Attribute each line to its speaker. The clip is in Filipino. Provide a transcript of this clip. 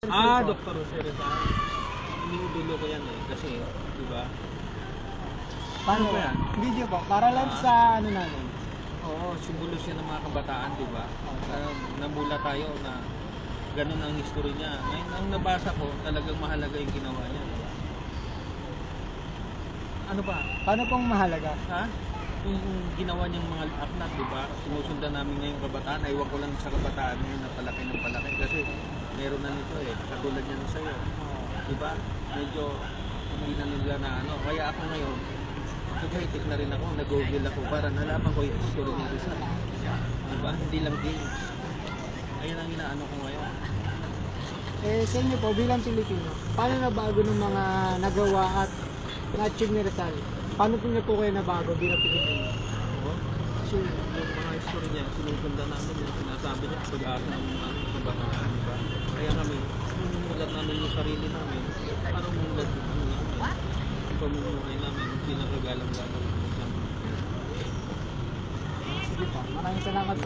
Speaker 1: Dr. Jose Rizal. Iniudulo ko yan eh, kasi, di ba?
Speaker 2: Paano
Speaker 1: Ano ba
Speaker 2: ba
Speaker 1: yan?
Speaker 2: Video po. Para lang sa ano namin.
Speaker 1: Oo, simbolo siya ng mga kabataan, di ba? Namula tayo na ganun ang history niya. Ngayon, ang nabasa ko, talagang mahalaga yung ginawa niya. Di ba? Ano ba?
Speaker 2: Paano pong mahalaga?
Speaker 1: Ha? Yung ginawa niyang mga aknat, di ba? Sinusundan namin ngayong kabataan. Aywan ko lang sa kabataan ngayon na palaki ng palaki. Kasi meron na nito eh. Katulad niya nung sa'yo. Di ba? Medyo hindi na nila na ano. Kaya ako ngayon, nag-critic na rin ako. Nag-google ako para nalaman ko yung history ni Rizal. Di ba? Hindi lang games. Ayan ang inaano ko ngayon.
Speaker 2: Sa inyo po, bilang Pilipino, paano nabago ng mga nagawa at na-achieve ni Rizal? Paano po niyo po kayo nabago bilang Pilipino?
Speaker 1: Oo. Kasi yung mga history niya, sinusundan namin yung sinasabi niya, pag-asa ng mga kabataan, di ba? Kaya kami, sinusulat namin yung sarili namin, parang mulat yung ano namin, yung pamumuhay namin, pinakagalang-galang ng isang
Speaker 2: Sige po. Maraming salamat po.